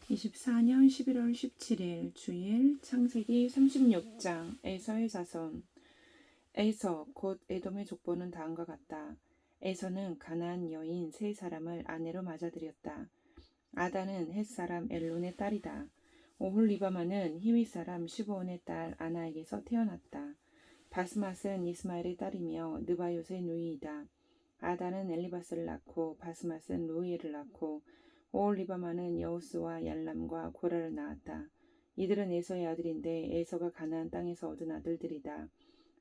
24년 11월 17일 주일 창세기 36장 에서의 자손. 에서 곧 에돔의 족보는 다음과 같다. 에서는 가나안 여인 세 사람을 아내로 맞아들였다. 아다는 헷 사람 엘론의 딸이다. 오홀리바마는 히윗 사람 시브온의 딸 아나에게서 태어났다. 바스맛은 이스마엘의 딸이며 느바요스의 누이이다. 아다는 엘리바스를 낳고 바스맛은 루이엘을 낳고 오홀리바마는 여우스와 얄람과 고라를 낳았다. 이들은 에서의 아들인데 에서가 가나안 땅에서 얻은 아들들이다.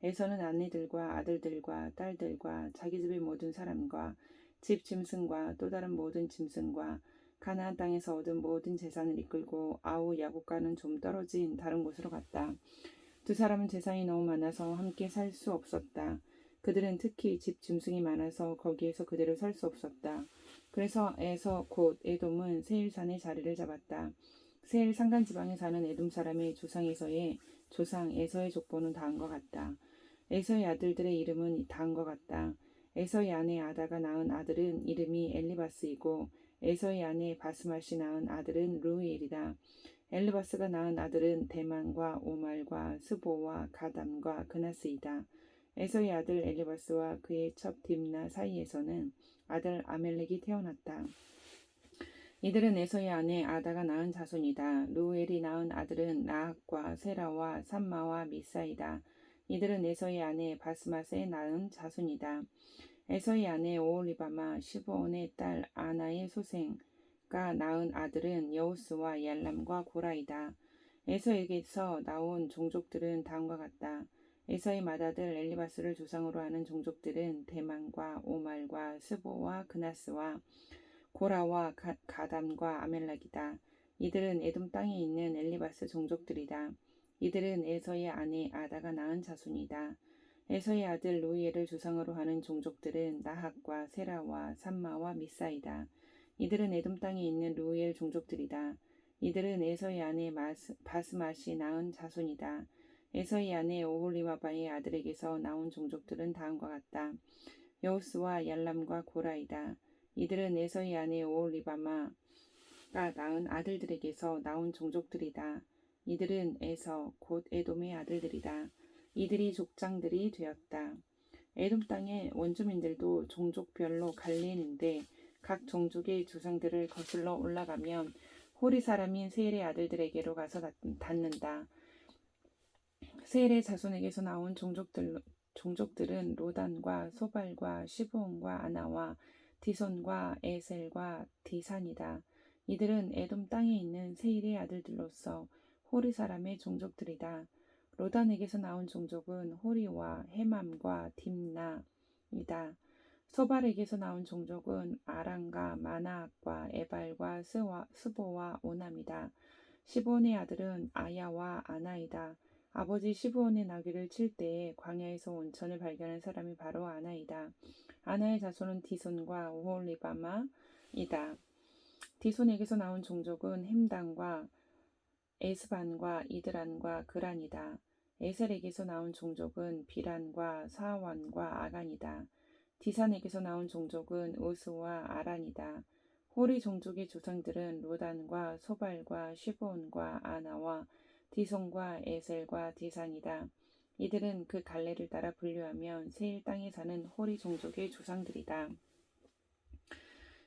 에서는 아내들과 아들들과 딸들과 자기 집의 모든 사람과 집 짐승과 또 다른 모든 짐승과 가나안 땅에서 얻은 모든 재산을 이끌고 아우 야국과는 좀 떨어진 다른 곳으로 갔다. 두 사람은 재산이 너무 많아서 함께 살 수 없었다. 그들은 특히 집 짐승이 많아서 거기에서 그대로 살 수 없었다. 그래서 에서 곧 에돔은 세일산에 자리를 잡았다. 세일 산간 지방에 사는 에돔 사람의 조상 에서의 족보는 다음과 같다. 에서의 아들들의 이름은 다음과 같다. 에서의 아내 아다가 낳은 아들은 이름이 엘리바스이고 에서의 아내 바스맛이 낳은 아들은 루이엘이다. 엘리바스가 낳은 아들은 대만과 오말과 스보와 가담과 그나스이다. 에서의 아들 엘리바스와 그의 첩 딥나 사이에서는 아들 아멜렉이 태어났다. 이들은 에서의 아내 아다가 낳은 자손이다. 루엘이 낳은 아들은 나학과 세라와 삼마와 미사이다. 이들은 에서의 아내 바스맛에 낳은 자손이다. 에서의 아내 오홀리바마 시브온의 딸 아나의 소생가 낳은 아들은 여우스와 얄람과 고라이다. 에서에게서 나온 종족들은 다음과 같다. 에서의 맏아들 엘리바스를 조상으로 하는 종족들은 대만과 오말과 스보와 그나스와 고라와 가담과 아멜렉이다. 이들은 에돔 땅에 있는 엘리바스 종족들이다. 이들은 에서의 아내 아다가 낳은 자손이다. 에서의 아들 루이엘을 조상으로 하는 종족들은 나학과 세라와 삼마와 미사이다. 이들은 에돔 땅에 있는 루이엘 종족들이다. 이들은 에서의 아내 바스맛이 낳은 자손이다. 에서의 아내 오홀리바바의 아들에게서 나온 종족들은 다음과 같다. 여우스와 얄람과 고라이다. 이들은 에서의 아내 오홀리바마가 낳은 아들들에게서 나온 종족들이다. 이들은 에서 곧 에돔의 아들들이다. 이들이 족장들이 되었다. 에돔 땅의 원주민들도 종족별로 갈리는데 각 종족의 조상들을 거슬러 올라가면 호리 사람인 세일의 아들들에게로 가서 닿는다. 세일의 자손에게서 나온 종족들은 로단과 소발과 시브온과 아나와 디손과 에셀과 디산이다. 이들은 에돔 땅에 있는 세일의 아들들로서 호리 사람의 종족들이다. 로단에게서 나온 종족은 호리와 헤맘과 딥나이다. 소발에게서 나온 종족은 아랑과 마나악과 에발과 스보와 오남이다. 시브온의 아들은 아야와 아나이다. 아버지 시브온의 나귀를 칠 때에 광야에서 온천을 발견한 사람이 바로 아나이다. 아나의 자손은 디손과 오홀리바마이다. 디손에게서 나온 종족은 햄단과 에스반과 이드란과 그란이다. 에셀에게서 나온 종족은 비란과 사완과 아간이다. 디산에게서 나온 종족은 우스와 아란이다. 호리 종족의 조상들은 로단과 소발과 시브온과 아나와 디손과 에셀과 디산이다. 이들은 그 갈래를 따라 분류하면 세일 땅에 사는 호리 종족의 조상들이다.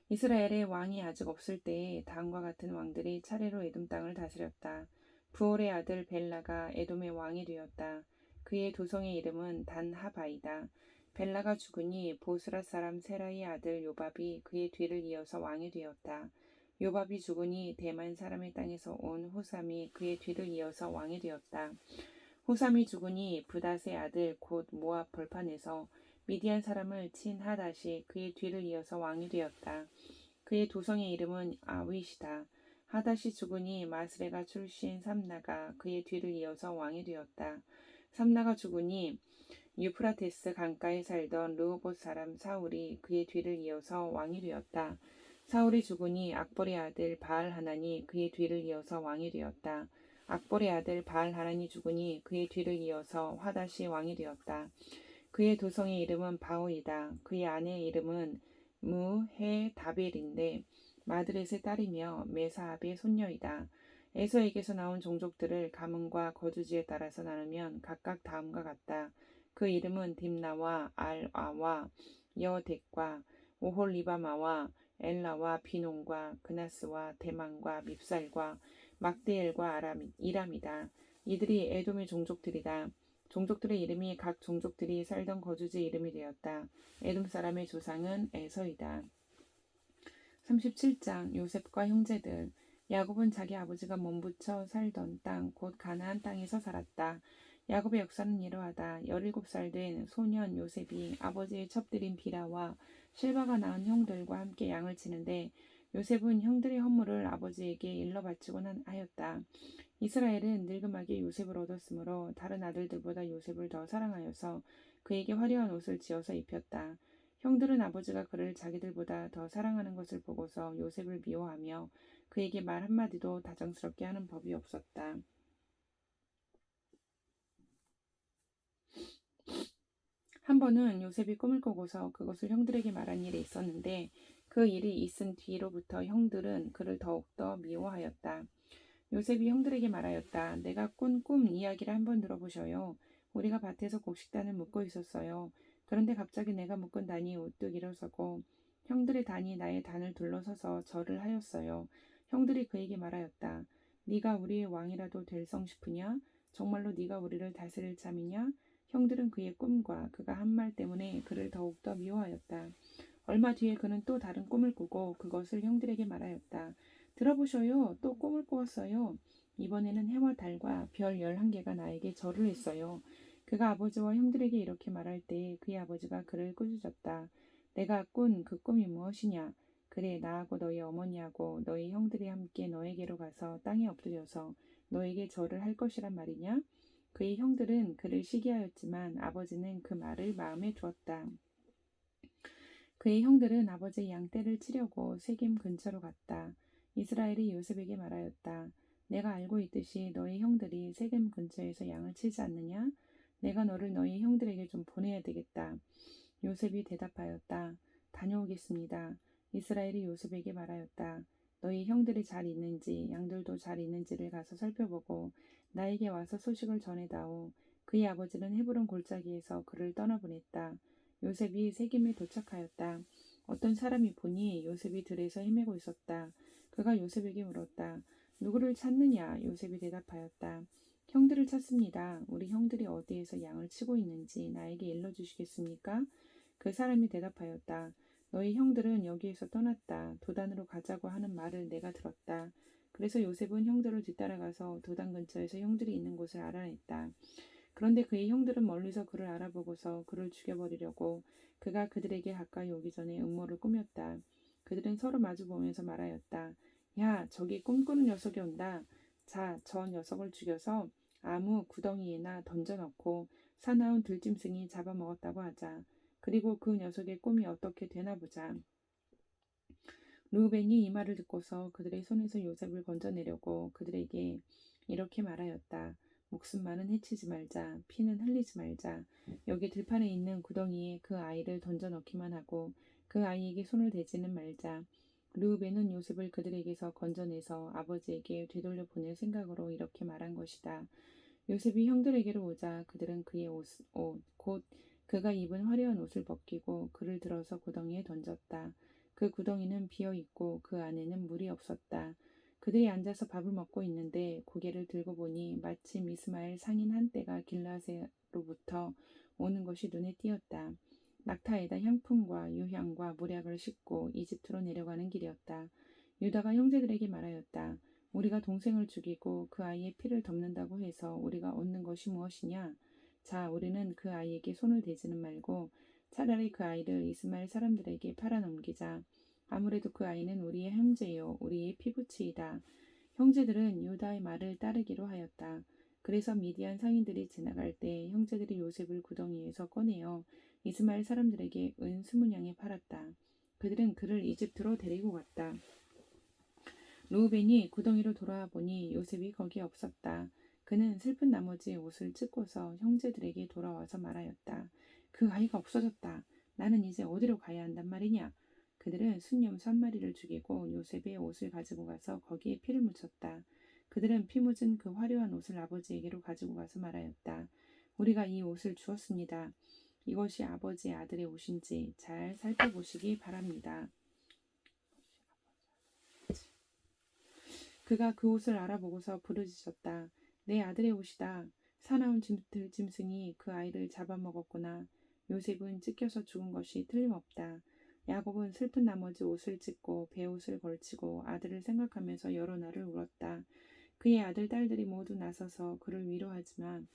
이스라엘의 왕이 아직 없을 때에 다음과 같은 왕들이 차례로 에돔 땅을 다스렸다. 부올의 아들 벨라가 에돔의 왕이 되었다. 그의 도성의 이름은 단하바이다. 벨라가 죽으니 보스라 사람 세라의 아들 요밥이 그의 뒤를 이어서 왕이 되었다. 요밥이 죽으니 대만 사람의 땅에서 온 후삼이 그의 뒤를 이어서 왕이 되었다. 후삼이 죽으니 브닷의 아들 곧 모압 벌판에서 미디안 사람을 친 하닷이 그의 뒤를 이어서 왕이 되었다. 그의 도성의 이름은 아윗이다. 하닷이 죽으니 마스레가 출신 삼나가 그의 뒤를 이어서 왕이 되었다. 삼나가 죽으니 유프라테스 강가에 살던 르호봇 사람 사울이 그의 뒤를 이어서 왕이 되었다. 사울이 죽으니 악볼의 아들 바알 하난이 그의 뒤를 이어서 왕이 되었다. 악볼의 아들 바알 하난이 죽으니 그의 뒤를 이어서 화닷이 왕이 되었다. 그의 도성의 이름은 바울이다. 그의 아내의 이름은 무헤다벨인데 마드렛의 딸이며 메사압의 손녀이다. 에서에게서 나온 종족들을 가문과 거주지에 따라서 나누면 각각 다음과 같다. 그 이름은 딥나와 알아와 여덱과 오홀리바마와 엘라와 비논과 그나스와 대만과 밉살과 막대엘과 이람이다. 이들이 에돔의 종족들이다. 종족들의 이름이 각 종족들이 살던 거주지 이름이 되었다. 에돔 사람의 조상은 에서이다. 37장 요셉과 형제들. 야곱은 자기 아버지가 몸부쳐 살던 땅 곧 가나안 땅에서 살았다. 야곱의 역사는 이러하다. 17살 된 소년 요셉이 아버지의 첩들인 비라와 실바가 낳은 형들과 함께 양을 치는데 요셉은 형들의 허물을 아버지에게 일러 바치곤 하였다. 이스라엘은 늙음하게 요셉을 얻었으므로 다른 아들들보다 요셉을 더 사랑하여서 그에게 화려한 옷을 지어서 입혔다. 형들은 아버지가 그를 자기들보다 더 사랑하는 것을 보고서 요셉을 미워하며 그에게 말 한마디도 다정스럽게 하는 법이 없었다. 한 번은 요셉이 꿈을 꾸고서 그것을 형들에게 말한 일이 있었는데 그 일이 있은 뒤로부터 형들은 그를 더욱더 미워하였다. 요셉이 형들에게 말하였다. 내가 꾼 꿈 이야기를 한번 들어보셔요. 우리가 밭에서 곡식단을 묶고 있었어요. 그런데 갑자기 내가 묶은 단이 우뚝 일어서고 형들의 단이 나의 단을 둘러서서 절을 하였어요. 형들이 그에게 말하였다. 네가 우리의 왕이라도 될성 싶으냐? 정말로 네가 우리를 다스릴 참이냐? 형들은 그의 꿈과 그가 한 말 때문에 그를 더욱더 미워하였다. 얼마 뒤에 그는 또 다른 꿈을 꾸고 그것을 형들에게 말하였다. 들어보셔요. 또 꿈을 꾸었어요. 이번에는 해와 달과 별 11개가 나에게 절을 했어요. 그가 아버지와 형들에게 이렇게 말할 때 그의 아버지가 그를 꾸짖었다. 내가 꾼 그 꿈이 무엇이냐? 그래, 나하고 너희 어머니하고 너희 형들이 함께 너에게로 가서 땅에 엎드려서 너에게 절을 할 것이란 말이냐? 그의 형들은 그를 시기하였지만 아버지는 그 말을 마음에 두었다. 그의 형들은 아버지의 양떼를 치려고 세겜 근처로 갔다. 이스라엘이 요셉에게 말하였다. 내가 알고 있듯이 너희 형들이 세겜 근처에서 양을 치지 않느냐? 내가 너를 너희 형들에게 좀 보내야 되겠다. 요셉이 대답하였다. 다녀오겠습니다. 이스라엘이 요셉에게 말하였다. 너희 형들이 잘 있는지 양들도 잘 있는지를 가서 살펴보고 나에게 와서 소식을 전해다오. 그의 아버지는 헤브론 골짜기에서 그를 떠나보냈다. 요셉이 세겜에 도착하였다. 어떤 사람이 보니 요셉이 들에서 헤매고 있었다. 그가 요셉에게 물었다. 누구를 찾느냐? 요셉이 대답하였다. 형들을 찾습니다. 우리 형들이 어디에서 양을 치고 있는지 나에게 일러주시겠습니까? 그 사람이 대답하였다. 너희 형들은 여기에서 떠났다. 도단으로 가자고 하는 말을 내가 들었다. 그래서 요셉은 형들을 뒤따라가서 도단 근처에서 형들이 있는 곳을 알아냈다. 그런데 그의 형들은 멀리서 그를 알아보고서 그를 죽여버리려고 그가 그들에게 가까이 오기 전에 음모를 꾸몄다. 그들은 서로 마주보면서 말하였다. 야, 저기 꿈꾸는 녀석이 온다. 자, 저 녀석을 죽여서 아무 구덩이에나 던져넣고 사나운 들짐승이 잡아먹었다고 하자. 그리고 그 녀석의 꿈이 어떻게 되나 보자. 르우벤이 이 말을 듣고서 그들의 손에서 요셉을 건져내려고 그들에게 이렇게 말하였다. 목숨만은 해치지 말자. 피는 흘리지 말자. 여기 들판에 있는 구덩이에 그 아이를 던져 넣기만 하고 그 아이에게 손을 대지는 말자. 르우벤은 요셉을 그들에게서 건져내서 아버지에게 되돌려 보낼 생각으로 이렇게 말한 것이다. 요셉이 형들에게로 오자 그들은 그의 곧 그가 입은 화려한 옷을 벗기고 그를 들어서 구덩이에 던졌다. 그 구덩이는 비어 있고 그 안에는 물이 없었다. 그들이 앉아서 밥을 먹고 있는데 고개를 들고 보니 마침 이스마엘 상인 한떼가 길라앗으로부터 오는 것이 눈에 띄었다. 낙타에다 향품과 유향과 모략을 싣고 이집트로 내려가는 길이었다. 유다가 형제들에게 말하였다. 우리가 동생을 죽이고 그 아이의 피를 덮는다고 해서 우리가 얻는 것이 무엇이냐? 자, 우리는 그 아이에게 손을 대지는 말고 차라리 그 아이를 이스마엘 사람들에게 팔아넘기자. 아무래도 그 아이는 우리의 형제요, 우리의 피부치이다. 형제들은 유다의 말을 따르기로 하였다. 그래서 미디안 상인들이 지나갈 때 형제들이 요셉을 구덩이에서 꺼내어 이스마엘 사람들에게 은 20냥에 팔았다. 그들은 그를 이집트로 데리고 갔다. 루우벤이 구덩이로 돌아와 보니 요셉이 거기에 없었다. 그는 슬픈 나머지 옷을 찢고서 형제들에게 돌아와서 말하였다. 그 아이가 없어졌다. 나는 이제 어디로 가야 한단 말이냐? 그들은 순염소 한 마리를 죽이고 요셉의 옷을 가지고 가서 거기에 피를 묻혔다. 그들은 피 묻은 그 화려한 옷을 아버지에게로 가지고 가서 말하였다. 우리가 이 옷을 주었습니다. 이것이 아버지의 아들의 옷인지 잘 살펴보시기 바랍니다. 그가 그 옷을 알아보고서 부르짖었다. 내 아들의 옷이다. 사나운 들짐승이 그 아이를 잡아먹었구나. 요셉은 찢겨서 죽은 것이 틀림없다. 야곱은 슬픈 나머지 옷을 찢고 베옷을 걸치고 아들을 생각하면서 여러 날을 울었다. 그의 아들 딸들이 모두 나서서 그를 위로하지만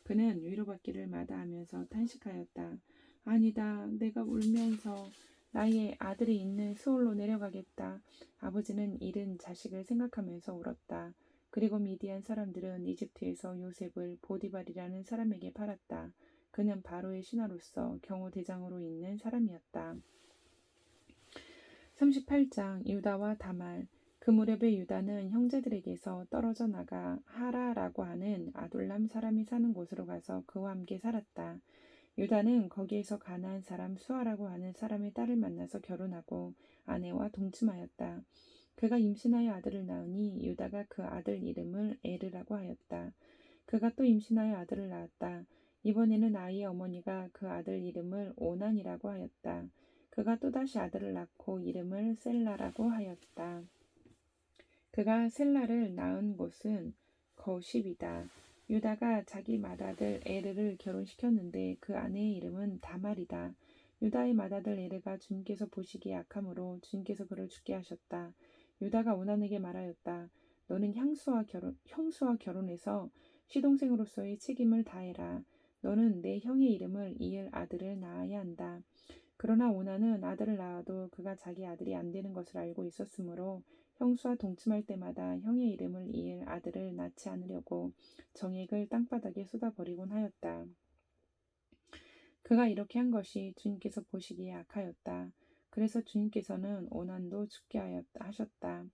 그는 위로받기를 마다하면서 탄식하였다. 아니다. 내가 울면서 나의 아들이 있는 수올로 내려가겠다. 아버지는 잃은 자식을 생각하면서 울었다. 그리고 미디안 사람들은 이집트에서 요셉을 보디발이라는 사람에게 팔았다. 그는 바로의 신하로서 경호대장으로 있는 사람이었다. 38장 유다와 다말. 그 무렵에 유다는 형제들에게서 떨어져 나가 하라라고 하는 아둘람 사람이 사는 곳으로 가서 그와 함께 살았다. 유다는 거기에서 가나안 사람 수아라고 하는 사람의 딸을 만나서 결혼하고 아내와 동침하였다. 그가 임신하여 아들을 낳으니 유다가 그 아들 이름을 에르라고 하였다. 그가 또 임신하여 아들을 낳았다. 이번에는 아이의 어머니가 그 아들 이름을 오난이라고 하였다. 그가 또다시 아들을 낳고 이름을 셀라라고 하였다. 그가 셀라를 낳은 곳은 거십이다. 유다가 자기 맏아들 에르를 결혼시켰는데 그 아내의 이름은 다말이다. 유다의 맏아들 에르가 주님께서 보시기에 악함으로 주님께서 그를 죽게 하셨다. 유다가 오난에게 말하였다. 너는 형수와 결혼해서 시동생으로서의 책임을 다해라. 너는 내 형의 이름을 이을 아들을 낳아야 한다. 그러나 오난은 아들을 낳아도 그가 자기 아들이 안 되는 것을 알고 있었으므로 형수와 동침할 때마다 형의 이름을 이을 아들을 낳지 않으려고 정액을 땅바닥에 쏟아버리곤 하였다. 그가 이렇게 한 것이 주님께서 보시기에 악하였다. 그래서 주님께서는 오난도 죽게 하셨다.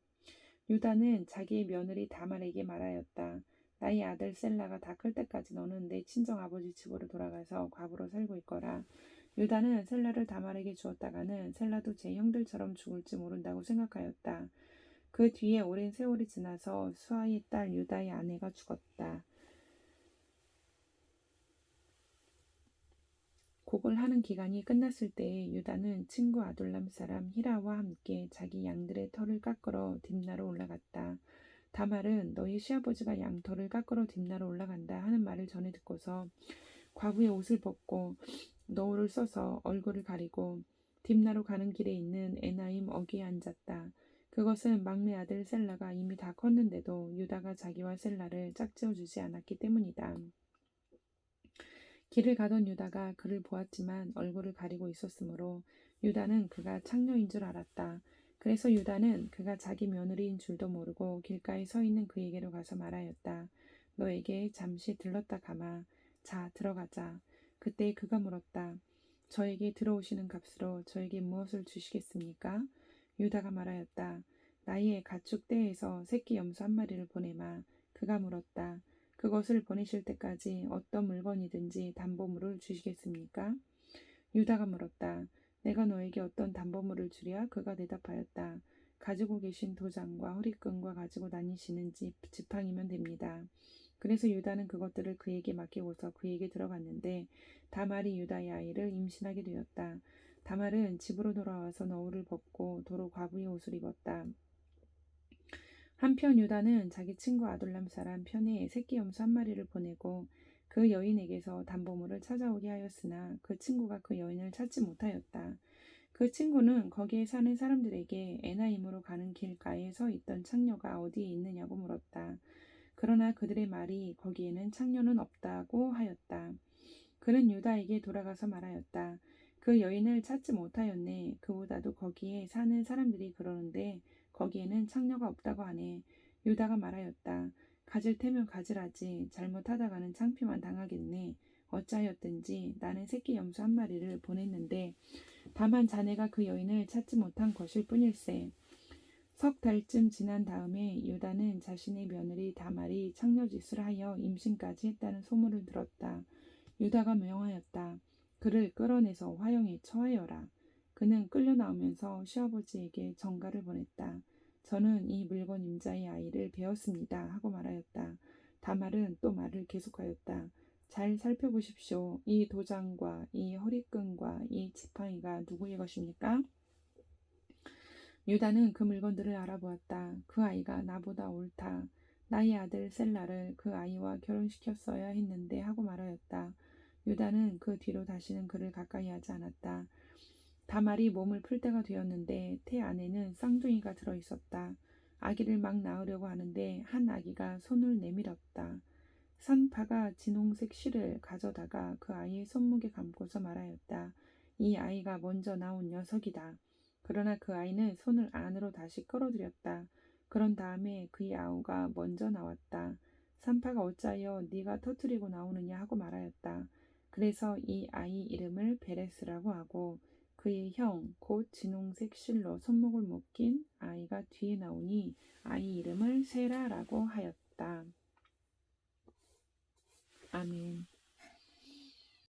유다는 자기의 며느리 다말에게 말하였다. 나의 아들 셀라가 다 클 때까지 너는 내 친정 아버지 집으로 돌아가서 과부로 살고 있거라. 유다는 셀라를 다말에게 주었다가는 셀라도 제 형들처럼 죽을지 모른다고 생각하였다. 그 뒤에 오랜 세월이 지나서 수아의 딸 유다의 아내가 죽었다. 곡을 하는 기간이 끝났을 때에 유다는 친구 아둘람 사람 히라와 함께 자기 양들의 털을 깎으러 딥나로 올라갔다. 다말은 너희 시아버지가 양털을 깎으러 딥나로 올라간다 하는 말을 전해 듣고서 과부의 옷을 벗고 너울을 써서 얼굴을 가리고 딥나로 가는 길에 있는 에나임 어귀에 앉았다. 그것은 막내 아들 셀라가 이미 다 컸는데도 유다가 자기와 셀라를 짝지어 주지 않았기 때문이다. 길을 가던 유다가 그를 보았지만 얼굴을 가리고 있었으므로 유다는 그가 창녀인 줄 알았다. 그래서 유다는 그가 자기 며느리인 줄도 모르고 길가에 서 있는 그에게로 가서 말하였다. 너에게 잠시 들렀다 가마. 자, 들어가자. 그때 그가 물었다. 저에게 들어오시는 값으로 저에게 무엇을 주시겠습니까? 유다가 말하였다. 나의 가축 떼에서 새끼 염소 한 마리를 보내마. 그가 물었다. 그것을 보내실 때까지 어떤 물건이든지 담보물을 주시겠습니까? 유다가 물었다. 내가 너에게 어떤 담보물을 주랴? 그가 대답하였다. 가지고 계신 도장과 허리끈과 가지고 다니시는 지팡이면 됩니다. 그래서 유다는 그것들을 그에게 맡기고서 그에게 들어갔는데 다말이 유다의 아이를 임신하게 되었다. 다말은 집으로 돌아와서 너울을 벗고 도로 과부의 옷을 입었다. 한편 유다는 자기 친구 아둘람 사람 편에 새끼 염소 한 마리를 보내고 그 여인에게서 담보물을 찾아오게 하였으나 그 친구가 그 여인을 찾지 못하였다. 그 친구는 거기에 사는 사람들에게 에나임으로 가는 길가에 서 있던 창녀가 어디에 있느냐고 물었다. 그러나 그들의 말이 거기에는 창녀는 없다고 하였다. 그는 유다에게 돌아가서 말하였다. 그 여인을 찾지 못하였네. 그보다도 거기에 사는 사람들이 그러는데 거기에는 창녀가 없다고 하네. 유다가 말하였다. 가질 테면 가지라지. 잘못하다가는 창피만 당하겠네. 어찌하였든지 나는 새끼 염소 한 마리를 보냈는데 다만 자네가 그 여인을 찾지 못한 것일 뿐일세. 석 달쯤 지난 다음에 유다는 자신의 며느리 다말이 창녀짓을 하여 임신까지 했다는 소문을 들었다. 유다가 명하였다. 그를 끌어내서 화형에 처하여라. 그는 끌려 나오면서 시아버지에게 전가를 보냈다. 저는 이 물건 임자의 아이를 배웠습니다. 하고 말하였다. 다말은 또 말을 계속하였다. 잘 살펴보십시오. 이 도장과 이 허리끈과 이 지팡이가 누구의 것입니까? 유다는 그 물건들을 알아보았다. 그 아이가 나보다 옳다. 나의 아들 셀라를 그 아이와 결혼시켰어야 했는데 하고 말하였다. 유다는 그 뒤로 다시는 그를 가까이 하지 않았다. 다말이 몸을 풀 때가 되었는데 태 안에는 쌍둥이가 들어 있었다. 아기를 막 낳으려고 하는데 한 아기가 손을 내밀었다. 산파가 진홍색 실을 가져다가 그 아이의 손목에 감고서 말하였다. 이 아이가 먼저 나온 녀석이다. 그러나 그 아이는 손을 안으로 다시 끌어들였다. 그런 다음에 그의 아우가 먼저 나왔다. 산파가 어찌하여 네가 터뜨리고 나오느냐 하고 말하였다. 그래서 이 아이 이름을 베레스라고 하고 그의 형 곧 진홍색 실로 손목을 묶인 아이가 뒤에 나오니 아이 이름을 세라라고 하였다. 아멘.